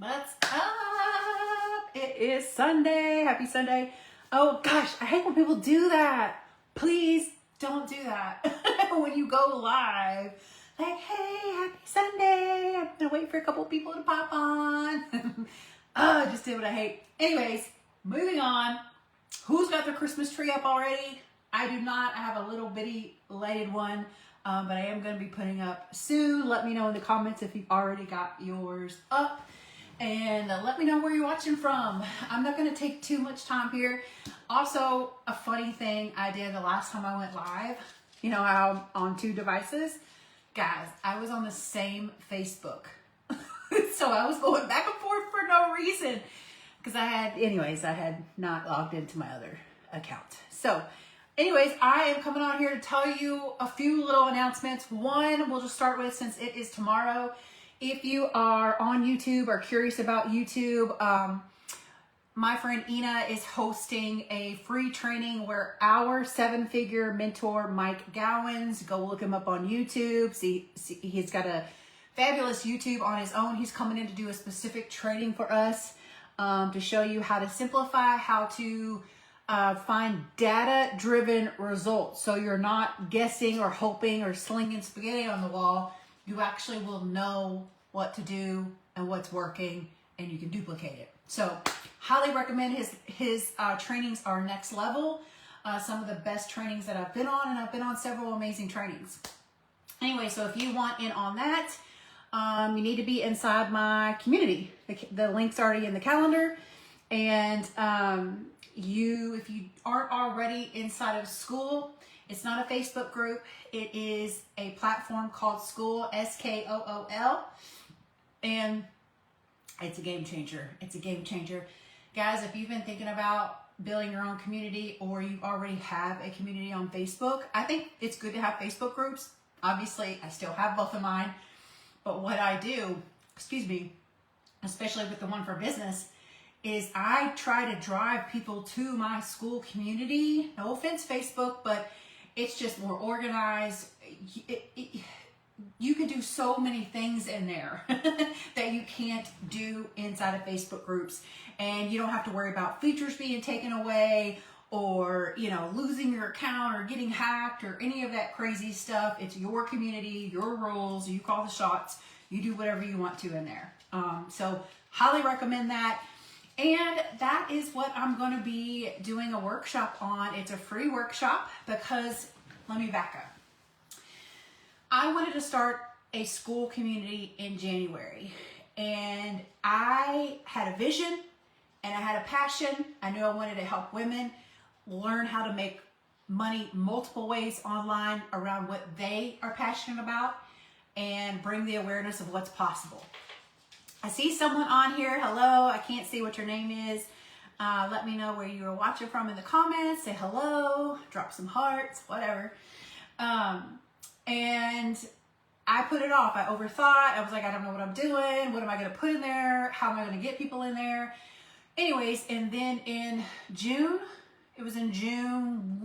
What's up? It is Sunday. Happy Sunday. Oh gosh, I hate when people do that. Please don't do that when you go live. Like, hey, happy Sunday. I'm gonna wait for a couple people to pop on. I just did what I hate. Anyways, moving on. Who's got their Christmas tree up already? I do not. I have a little bitty lighted one, but I am going to be putting up soon. Let me know in the comments if you've already got yours up. And let me know where you're watching from. I'm not going to take too much time here. Also, a funny thing I did the last time I went live, you know how I'm on two devices? Guys, I was on the same Facebook. So I was going back and forth for no reason. Because I had not logged into my other account. So, anyways, I am coming on here to tell you a few little announcements. One, we'll just start with, since it is tomorrow. If you are on YouTube or curious about YouTube, my friend Ina is hosting a free training where our 7-figure mentor, Mike Gowans, go look him up on YouTube. See, he's got a fabulous YouTube on his own. He's coming in to do a specific training for us. To show you how to simplify, how to find data-driven results. So you're not guessing or hoping or slinging spaghetti on the wall. You actually will know what to do and what's working, and you can duplicate it. So highly recommend his trainings are next level. Some of the best trainings that I've been on, and I've been on several amazing trainings. Anyway, so if you want in on that, you need to be inside my community. The link's already in the calendar. And if you aren't already inside of Skool, it's not a Facebook group. It is a platform called Skool, Skool. And it's a game changer. It's a game changer. Guys, if you've been thinking about building your own community, or you already have a community on Facebook, I think it's good to have Facebook groups. Obviously, I still have both of mine. But what I do, especially with the one for business, is I try to drive people to my Skool community. No offense, Facebook, but it's just more organized. You can do so many things in there that you can't do inside of Facebook groups. And you don't have to worry about features being taken away, or, losing your account or getting hacked or any of that crazy stuff. It's your community, your rules, you call the shots, you do whatever you want to in there. So highly recommend that. And that is what I'm going to be doing a workshop on. It's a free workshop because, let me back up. I wanted to start a Skool community in January, and I had a vision and I had a passion. I knew I wanted to help women learn how to make money multiple ways online around what they are passionate about, and bring the awareness of what's possible. I see someone on here. Hello. I can't see what your name is. Let me know where you are watching from in the comments. Say hello. Drop some hearts. Whatever. And I put it off. I overthought. I was like, I don't know what I'm doing. What am I going to put in there? How am I going to get people in there? Anyways, and then in June,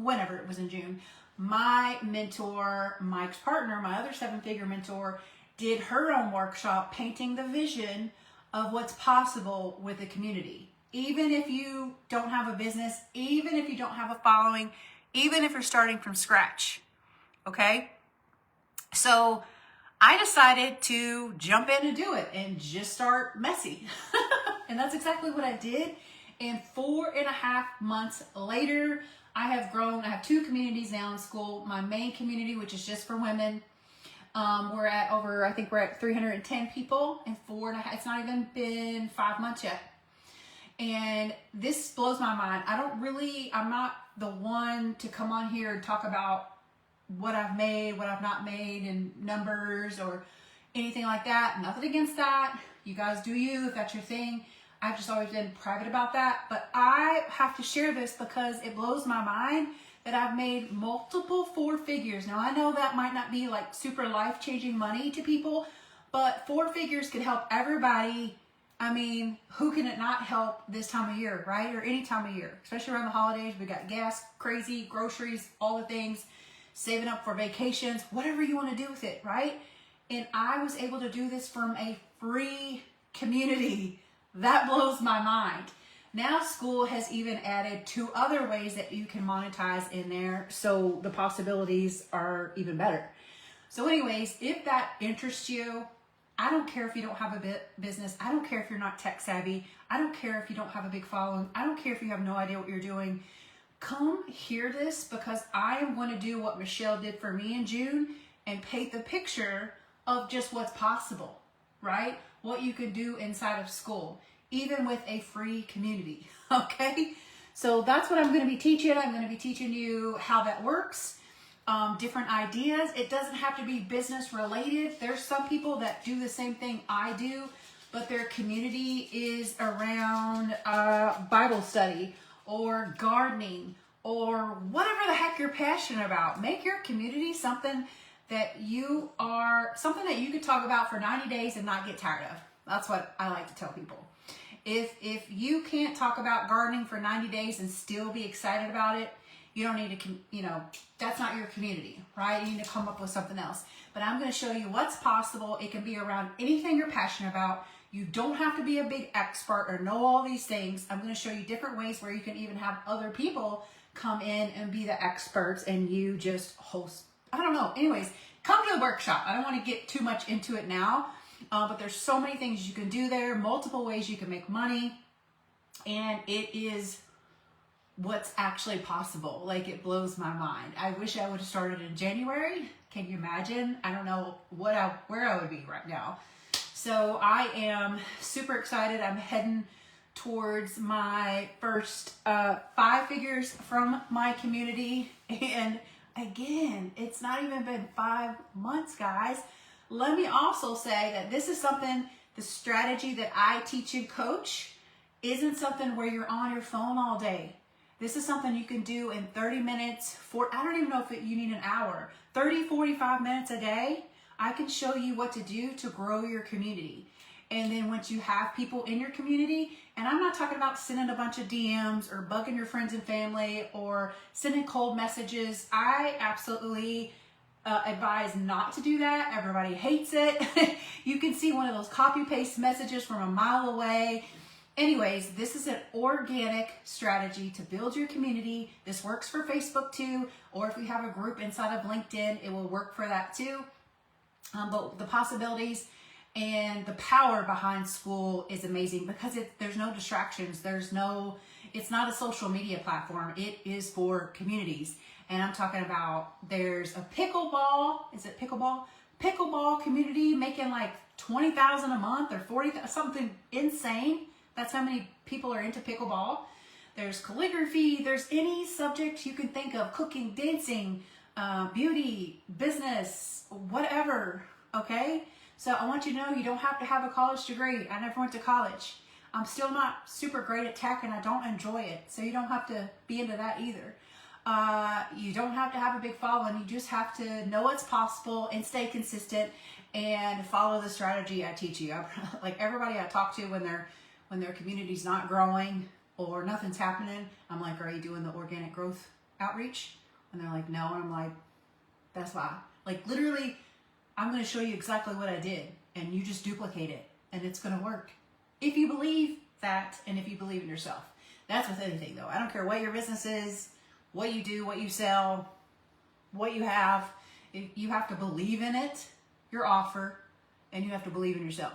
whenever it was in June, my mentor, Mike's partner, my other 7-figure mentor, did her own workshop painting the vision of what's possible with the community. Even if you don't have a business, even if you don't have a following, even if you're starting from scratch, okay? So I decided to jump in and do it and just start messy. And that's exactly what I did. And 4.5 months later, I have grown. I have 2 communities now in Skool. My main community, which is just for women, we're at 310 people in 4.5. It's not even been 5 months yet. And this blows my mind. I'm not the one to come on here and talk about what I've made, what I've not made, and numbers or anything like that. Nothing against that. You guys do you, if that's your thing. I've just always been private about that. But I have to share this because it blows my mind that I've made multiple 4 figures. Now, I know that might not be like super life-changing money to people, but 4 figures could help everybody. I mean, who can it not help this time of year, right? Or any time of year, especially around the holidays. We got gas, crazy, groceries, all the things, saving up for vacations, whatever you want to do with it, right? And I was able to do this from a free community That blows my mind. Now Skool has even added 2 other ways that you can monetize in there, so the possibilities are even better. So anyways, if that interests you, I don't care if you don't have a business. I don't care if you're not tech savvy. I don't care if you don't have a big following. I don't care if you have no idea what you're doing. Come hear this, because I am going to do what Michelle did for me in June and paint the picture of just what's possible, right? What you can do inside of Skool, even with a free community, okay? So that's what I'm going to be teaching. I'm going to be teaching you how that works, different ideas. It doesn't have to be business related. There's some people that do the same thing I do, but their community is around Bible study or gardening or whatever the heck you're passionate about. Make your community something that you could talk about for 90 days and not get tired of. That's what I like to tell people. If you can't talk about gardening for 90 days and still be excited about it, you don't need to, that's not your community, right? You need to come up with something else. But I'm going to show you what's possible. It can be around anything you're passionate about. You don't have to be a big expert or know all these things. I'm going to show you different ways where you can even have other people come in and be the experts and you just host. I don't know. Anyways, come to the workshop. I don't want to get too much into it now, but there's so many things you can do there, multiple ways you can make money, and it is what's actually possible. Like, it blows my mind. I wish I would have started in January. Can you imagine? I don't know where I would be right now. So I am super excited. I'm heading towards my first 5 figures from my community. And again, it's not even been 5 months, guys. Let me also say that this is something, the strategy that I teach and coach isn't something where you're on your phone all day. This is something you can do in 30 minutes, I don't even know if you need an hour, 30, 45 minutes a day. I can show you what to do to grow your community. And then once you have people in your community, and I'm not talking about sending a bunch of DMs or bugging your friends and family or sending cold messages. I absolutely advise not to do that. Everybody hates it. You can see one of those copy-paste messages from a mile away. Anyways, this is an organic strategy to build your community. This works for Facebook too, or if you have a group inside of LinkedIn, it will work for that too. But the possibilities and the power behind Skool is amazing because there's no distractions. It's not a social media platform. It is for communities. And I'm talking about, there's a pickleball, is it pickleball? Pickleball community making like $20,000 a month or $40,000, something insane. That's how many people are into pickleball. There's calligraphy. There's any subject you can think of, cooking, dancing, beauty, business, whatever, okay? So I want you to know you don't have to have a college degree. I never went to college. I'm still not super great at tech and I don't enjoy it. So you don't have to be into that either. You don't have to have a big following. You just have to know what's possible and stay consistent and follow the strategy I teach you. Like everybody I talk to when their community's not growing or nothing's happening, I'm like, are you doing the organic growth outreach? And they're like, no. And I'm like, that's why. Like literally, I'm going to show you exactly what I did and you just duplicate it and it's going to work. If you believe that and if you believe in yourself. That's with anything though. I don't care what your business is, what you do, what you sell, what you have. You have to believe in it, your offer, and you have to believe in yourself.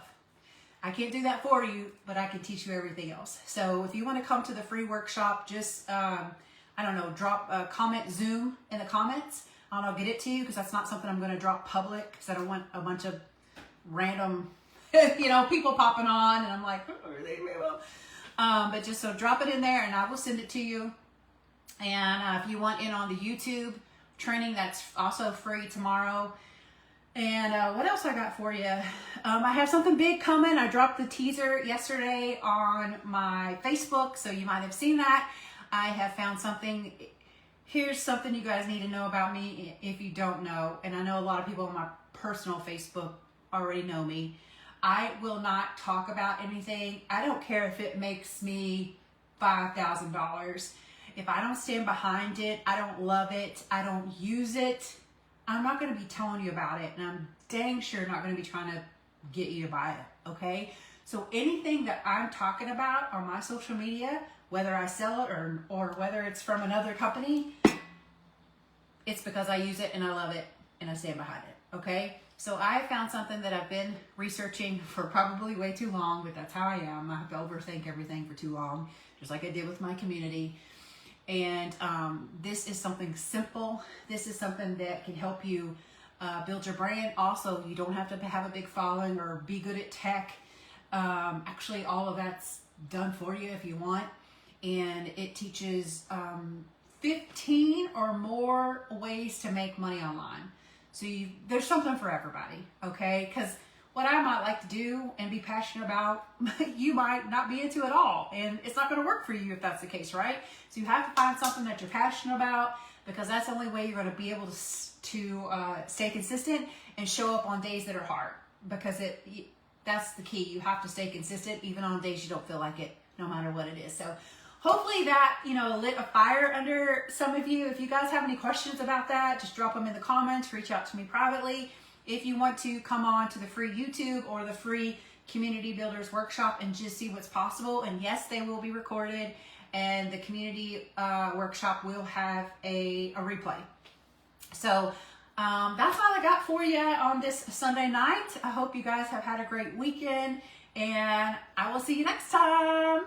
I can't do that for you, but I can teach you everything else. So if you want to come to the free workshop, just, drop a comment Zoom in the comments. I'll get it to you because that's not something I'm going to drop public because I don't want a bunch of random, people popping on. And I'm like, but just so drop it in there and I will send it to you. And if you want in on the YouTube training, that's also free tomorrow. And what else I got for you? I have something big coming. I dropped the teaser yesterday on my Facebook, so you might have seen that. I have found something. Here's something you guys need to know about me if you don't know. And I know a lot of people on my personal Facebook already know me. I will not talk about anything. I don't care if it makes me $5,000. If I don't stand behind it, I don't love it, I don't use it, I'm not going to be telling you about it. And I'm dang sure not going to be trying to get you to buy it, okay? So anything that I'm talking about on my social media, whether I sell it or whether it's from another company, it's because I use it and I love it and I stand behind it, okay? So I found something that I've been researching for probably way too long, but that's how I am. I have to overthink everything for too long, just like I did with my community. And this is something simple. This is something that can help you build your brand. Also, you don't have to have a big following or be good at tech. Actually, all of that's done for you if you want. And it teaches 15 or more ways to make money online. So there's something for everybody, okay? Because what I might like to do and be passionate about, you might not be into at all. And it's not going to work for you if that's the case, right? So you have to find something that you're passionate about, because that's the only way you're going to be able to stay consistent and show up on days that are hard. Because that's the key. You have to stay consistent even on days you don't feel like it, no matter what it is. So hopefully that, lit a fire under some of you. If you guys have any questions about that, just drop them in the comments, reach out to me privately. If you want to come on to the free YouTube or the free Community Builders Workshop and just see what's possible, and yes, they will be recorded, and the Community Workshop will have a replay. So that's all I got for you on this Sunday night. I hope you guys have had a great weekend, and I will see you next time.